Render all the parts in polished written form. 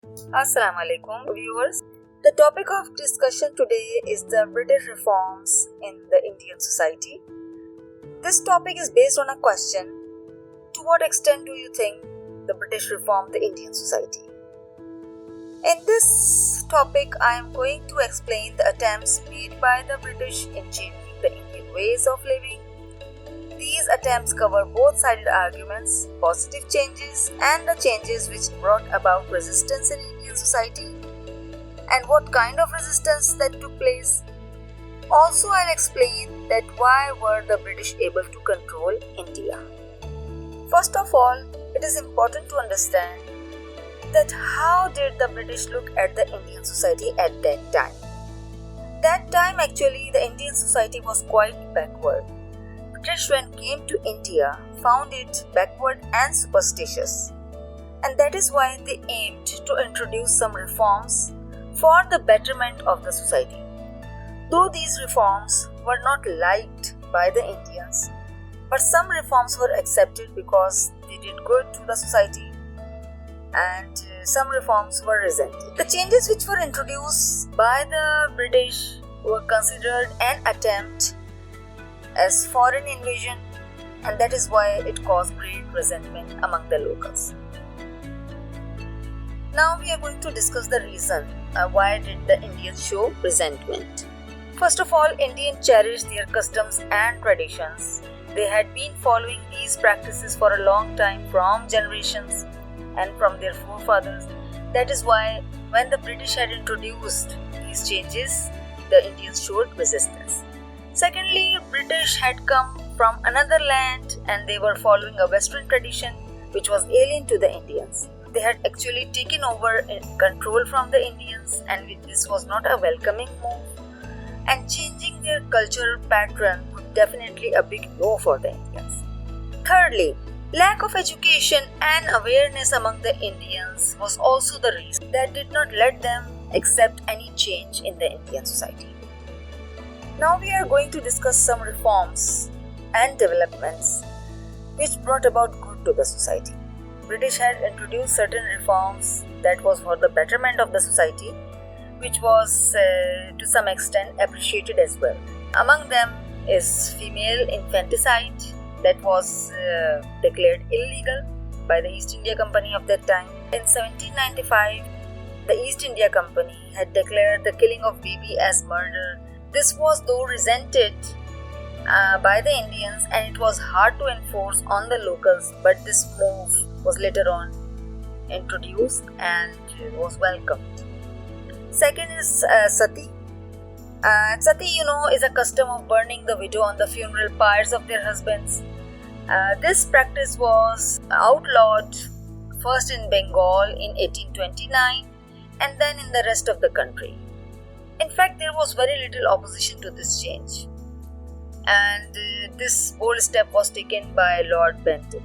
Assalamu alaikum viewers. The topic of discussion today is the British reforms in the Indian society. This topic is based on a question: to what extent do you think the British reformed the Indian society? In this topic, I am going to explain the attempts made by the British in changing the Indian ways of living. These attempts cover both-sided arguments, positive changes, and the changes which brought about resistance in Indian society, and what kind of resistance that took place. Also, I'll explain that why were the British able to control India. First of all, it is important to understand that how did the British look at the Indian society at that time. That time actually the Indian society was quite backward. British when came to India found it backward and superstitious, and that is why they aimed to introduce some reforms for the betterment of the society. Though these reforms were not liked by the Indians, but some reforms were accepted because they did good to the society, and some reforms were resented. The changes which were introduced by the British were considered an attempt as foreign invasion, and that is why it caused great resentment among the locals. Now we are going to discuss the reason why did the Indians show resentment. First of all, Indians cherished their customs and traditions. They had been following these practices for a long time, from generations and from their forefathers. That is why when the British had introduced these changes, the Indians showed resistance. Secondly, British had come from another land and they were following a Western tradition which was alien to the Indians. They had actually taken over control from the Indians, and this was not a welcoming move, and changing their cultural pattern was definitely a big no for the Indians. Thirdly, lack of education and awareness among the Indians was also the reason that did not let them accept any change in the Indian society. Now we are going to discuss some reforms and developments which brought about good to the society. British had introduced certain reforms that was for the betterment of the society, which was to some extent appreciated as well. Among them is female infanticide that was declared illegal by the East India Company of that time. In 1795, the East India Company had declared the killing of baby as murder. This was though resented by the Indians, and it was hard to enforce on the locals, but this move was later on introduced and was welcomed. Second is sati. Sati, is a custom of burning the widow on the funeral pyres of their husbands. This practice was outlawed first in Bengal in 1829 and then in the rest of the country. In fact, there was very little opposition to this change, and this bold step was taken by Lord Bentinck.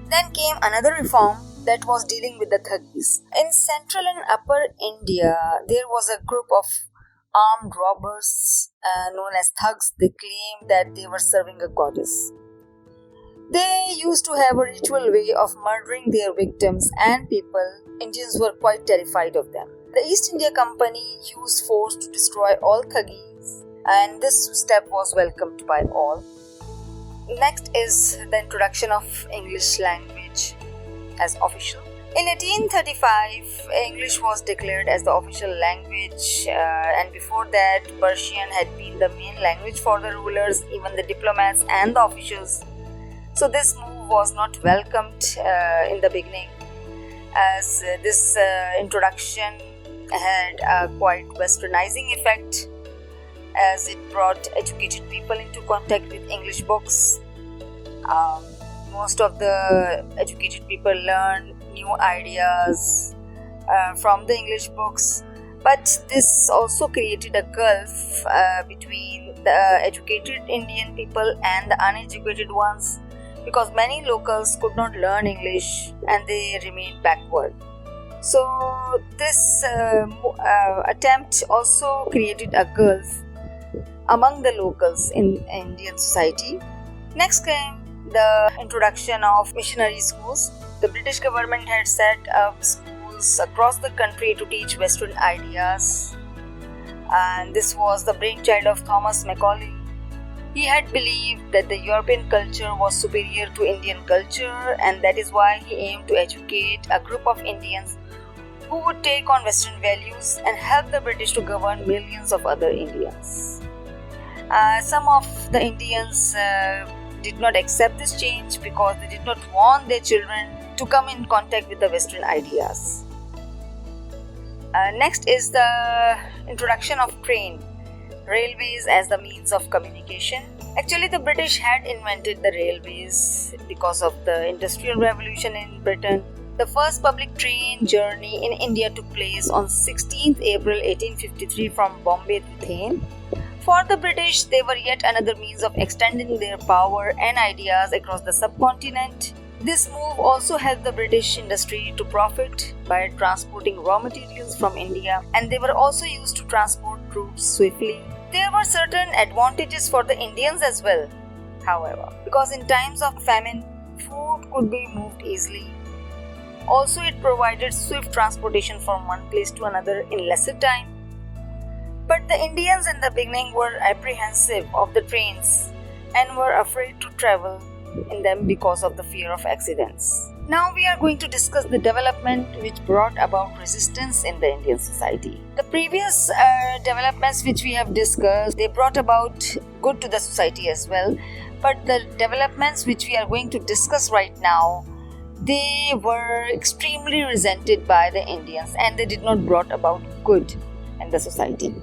Then came another reform that was dealing with the Thuggis. In central and upper India, there was a group of armed robbers known as thugs. They claimed that they were serving a goddess. They used to have a ritual way of murdering their victims and people. Indians were quite terrified of them. The East India Company used force to destroy all Thuggis, and this step was welcomed by all. Next is the introduction of English language as official. In 1835, English was declared as the official language, and before that, Persian had been the main language for the rulers, even the diplomats and the officials. So this move was not welcomed in the beginning, as this introduction had a quite westernizing effect, as it brought educated people into contact with English books. Most of the educated people learned new ideas from the English books, but this also created a gulf between the educated Indian people and the uneducated ones, because many locals could not learn English and they remained backward. So this attempt also created a gulf among the locals in Indian society. Next came the introduction of missionary schools. The British government had set up schools schools across the country to teach Western ideas. And this was the brainchild of Thomas Macaulay. He had believed that the European culture was superior to Indian culture, and that is why he aimed to educate a group of Indians who would take on Western values and help the British to govern millions of other Indians. Some of the Indians did not accept this change because they did not want their children to come in contact with the Western ideas. Next is the introduction of railways as the means of communication. Actually, the British had invented the railways because of the Industrial Revolution in Britain. The first public train journey in India took place on 16th April 1853 from Bombay to Thane. For the British, they were yet another means of extending their power and ideas across the subcontinent. This move also helped the British industry to profit by transporting raw materials from India, and they were also used to transport troops swiftly. There were certain advantages for the Indians as well, however, because in times of famine, food could be moved easily. Also, it provided swift transportation from one place to another in lesser time. But the Indians in the beginning were apprehensive of the trains and were afraid to travel in them because of the fear of accidents. Now we are going to discuss the development which brought about resistance in the Indian society. The previous developments which we have discussed, they brought about good to the society as well. But the developments which we are going to discuss right now, they were extremely resented by the Indians and they did not brought about good in the society.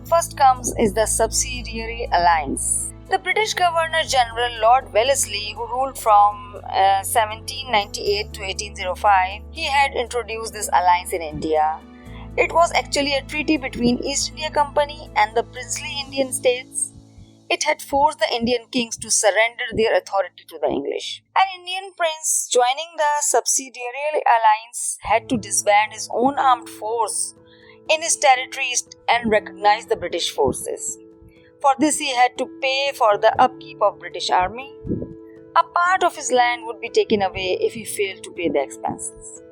First comes is the subsidiary alliance. The British Governor General Lord Wellesley, who ruled from 1798 to 1805, he had introduced this alliance in India. It was actually a treaty between East India Company and the princely Indian states. It had forced the Indian kings to surrender their authority to the English. An Indian prince joining the subsidiary alliance had to disband his own armed force in his territories and recognize the British forces. For this, he had to pay for the upkeep of British army. A part of his land would be taken away if he failed to pay the expenses.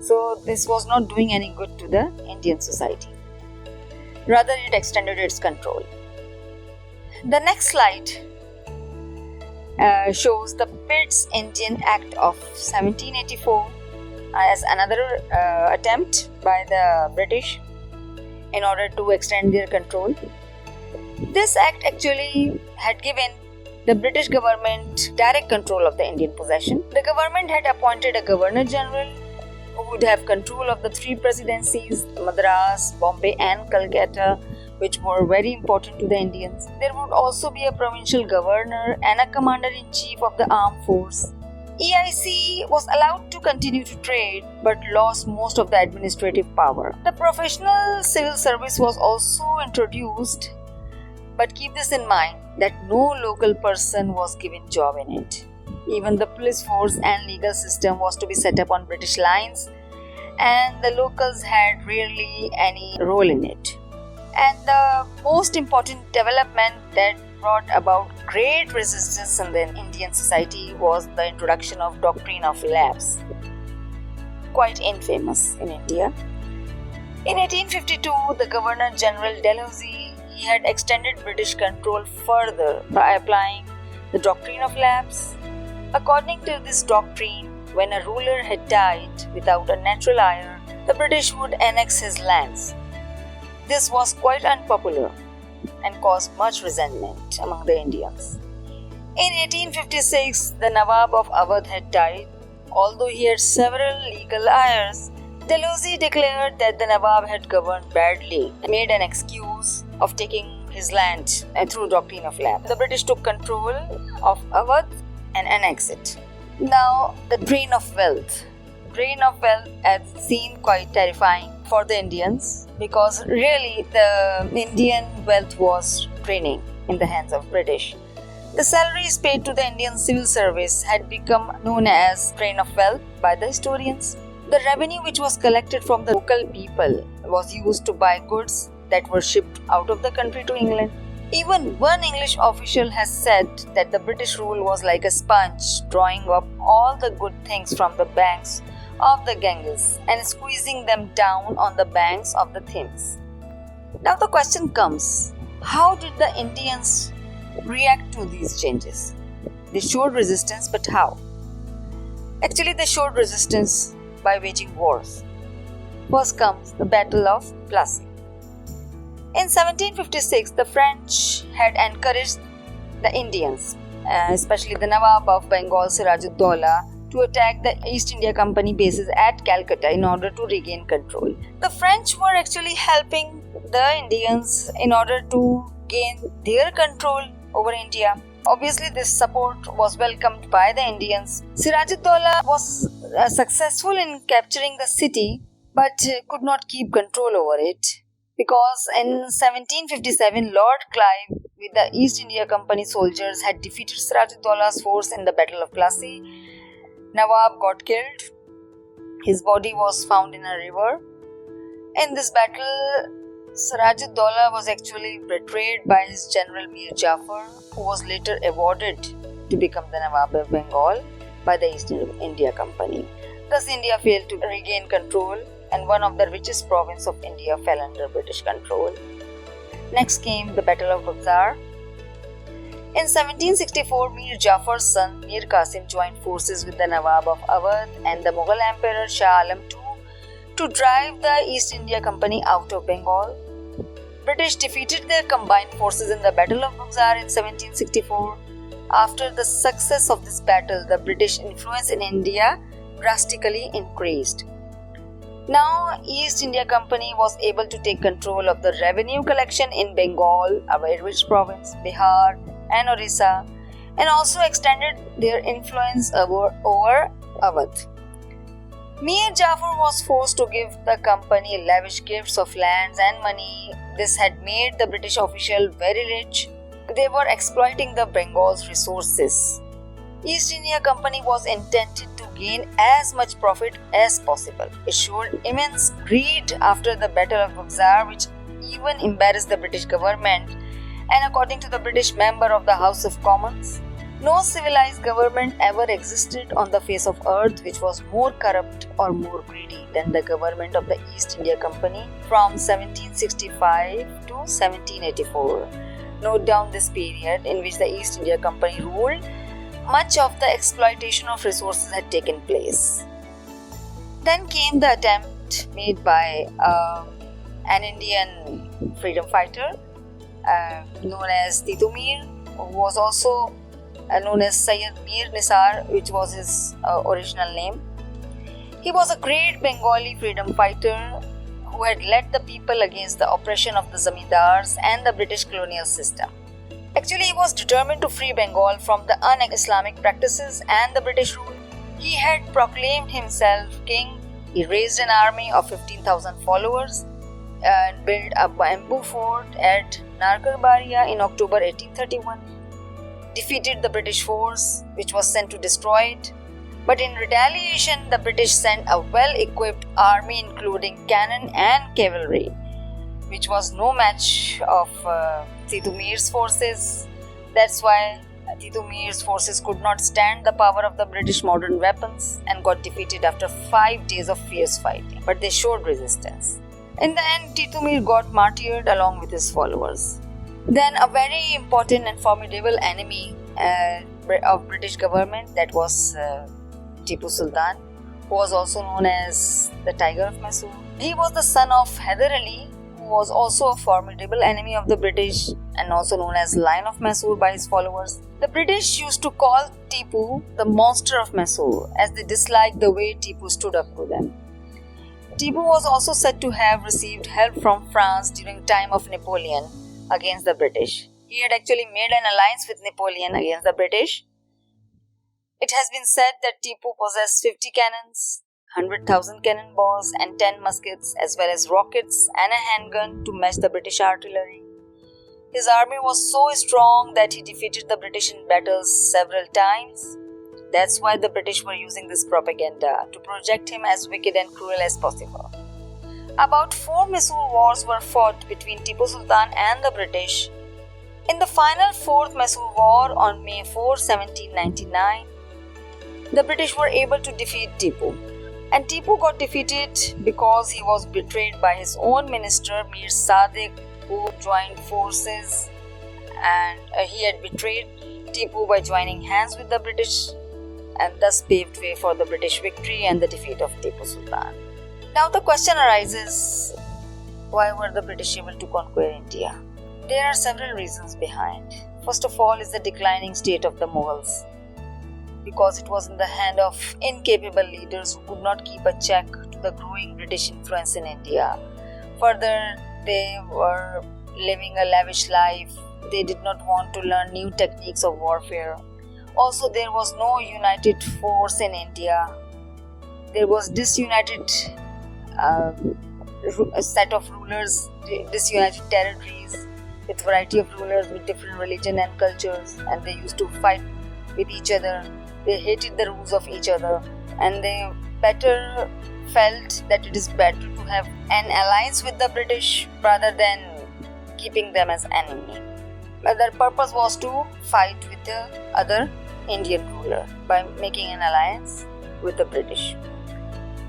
So this was not doing any good to the Indian society. Rather, it extended its control. The next slide shows the Pitt's Indian Act of 1784 as another attempt by the British in order to extend their control. This act actually had given the British government direct control of the Indian possession. The government had appointed a Governor General who would have control of the three presidencies, Madras, Bombay and Calcutta, which were very important to the Indians. There would also be a provincial governor and a commander-in-chief of the armed force. EIC was allowed to continue to trade but lost most of the administrative power. The professional civil service was also introduced, but keep this in mind that no local person was given job in it. Even the police force and legal system was to be set up on British lines, and the locals had rarely any role in it. And the most important development that brought about great resistance in the Indian society was the introduction of doctrine of lapse, quite infamous in India. In 1852, the Governor General Dalhousie, he had extended British control further by applying the doctrine of lapse. According to this doctrine, when a ruler had died without a natural heir, the British would annex his lands. This was quite unpopular and caused much resentment among the Indians. In 1856, the Nawab of Awadh had died. Although he had several legal heirs, Dalhousie declared that the Nawab had governed badly and made an excuse of taking his land through doctrine of lapse. The British took control of Awadh and annexed it. Now, the drain of wealth. Drain of wealth has seemed quite terrifying for the Indians because really the Indian wealth was draining in the hands of British. The salaries paid to the Indian civil service had become known as drain of wealth by the historians. The revenue which was collected from the local people was used to buy goods that were shipped out of the country to England. Even one English official has said that the British rule was like a sponge drawing up all the good things from the banks of the Ganges and squeezing them down on the banks of the Thames. Now the question comes, how did the Indians react to these changes? They showed resistance, but how? Actually, they showed resistance by waging wars. First comes the Battle of Plassey. In 1756, the French had encouraged the Indians, especially the Nawab of Bengal Siraj-ud-Dowla, to attack the East India Company bases at Calcutta in order to regain control. The French were actually helping the Indians in order to gain their control over India. Obviously, this support was welcomed by the Indians. Siraj-ud-Dowla was successful in capturing the city, but could not keep control over it, because in 1757, Lord Clive with the East India Company soldiers had defeated Siraj-ud-Dowla's force in the Battle of Plassey. Nawab got killed. His body was found in a river. In this battle, Siraj-ud-Dowla was actually betrayed by his general Mir Jafar, who was later awarded to become the Nawab of Bengal by the East India Company. Thus, India failed to regain control, and one of the richest provinces of India fell under British control. Next came the Battle of Buxar. In 1764, Mir Jafar's son Mir Qasim joined forces with the Nawab of Awadh and the Mughal Emperor Shah Alam II to drive the East India Company out of Bengal. British defeated their combined forces in the Battle of Buxar in 1764. After the success of this battle, the British influence in India drastically increased. Now, East India Company was able to take control of the revenue collection in Bengal, a very rich province, Bihar and Orissa, and also extended their influence over Awadh. Mir Jafar was forced to give the company lavish gifts of lands and money. This had made the British official very rich. They were exploiting the Bengal's resources. East India Company was intended to gain as much profit as possible. It showed immense greed after the Battle of Buxar, which even embarrassed the British government. And according to the British member of the House of Commons, no civilized government ever existed on the face of earth which was more corrupt or more greedy than the government of the East India Company from 1765 to 1784. Note down this period in which the East India Company ruled. Much of the exploitation of resources had taken place. Then came the attempt made by an Indian freedom fighter known as Titu Mir, who was also known as Sayyid Mir Nisar, which was his original name. He was a great Bengali freedom fighter who had led the people against the oppression of the zamindars and the British colonial system. Actually, he was determined to free Bengal from the un-Islamic practices and the British rule. He had proclaimed himself king. He raised an army of 15,000 followers and built a bamboo fort at Narkarbaria in October 1831. Defeated the British force, which was sent to destroy it. But in retaliation, the British sent a well-equipped army including cannon and cavalry, which was no match of Titu Mir's forces. That's why Titu Mir's forces could not stand the power of the British modern weapons and got defeated after 5 days of fierce fighting. But they showed resistance. In the end, Titu Mir got martyred along with his followers. Then a very important and formidable enemy of British government, that was Tipu Sultan, who was also known as the Tiger of Mysore. He was the son of Hyder Ali, who was also a formidable enemy of the British and also known as Lion of Mysore by his followers. The British used to call Tipu the monster of Mysore, as they disliked the way Tipu stood up to them. Tipu was also said to have received help from France during time of Napoleon against the British. He had actually made an alliance with Napoleon against the British. It has been said that Tipu possessed 50 cannons, 100,000 cannonballs and 10 muskets, as well as rockets and a handgun to match the British artillery. His army was so strong that he defeated the British in battles several times. That's why the British were using this propaganda to project him as wicked and cruel as possible. About 4 Mysore wars were fought between Tipu Sultan and the British. In the final 4th Mysore War on May 4, 1799, the British were able to defeat Tipu. And Tipu got defeated because he was betrayed by his own minister Mir Sadiq, who joined forces, and he had betrayed Tipu by joining hands with the British, and thus paved way for the British victory and the defeat of Tipu Sultan. Now the question arises, why were the British able to conquer India? There are several reasons behind. First of all is the declining state of the Mughals, because it was in the hand of incapable leaders who could not keep a check to the growing British influence in India. Further, they were living a lavish life. They did not want to learn new techniques of warfare. Also, there was no united force in India. There was disunited a set of rulers, disunited territories with variety of rulers with different religion and cultures, and they used to fight with each other. They hated the rules of each other, and they better felt that it is better to have an alliance with the British rather than keeping them as enemy. But their purpose was to fight with the other Indian ruler by making an alliance with the British.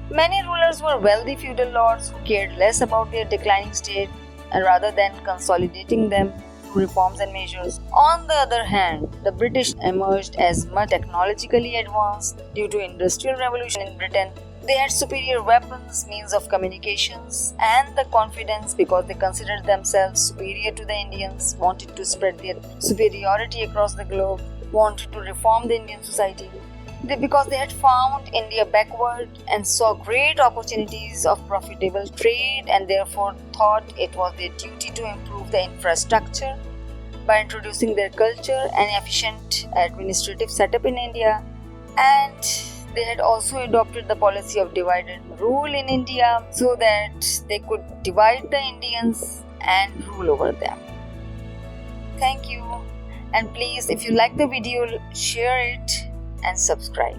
Many rulers were wealthy feudal lords who cared less about their declining state, and rather than consolidating them through reforms and measures. On the other hand, the British emerged as much technologically advanced due to industrial revolution in Britain. They had superior weapons, means of communications, and the confidence because they considered themselves superior to the Indians, wanted to spread their superiority across the globe, wanted to reform the Indian society. Because they had found India backward and saw great opportunities of profitable trade, and therefore thought it was their duty to improve the infrastructure by introducing their culture and efficient administrative setup in India. And they had also adopted the policy of divide and rule in India so that they could divide the Indians and rule over them. Thank you, and please, if you like the video, share it and subscribe.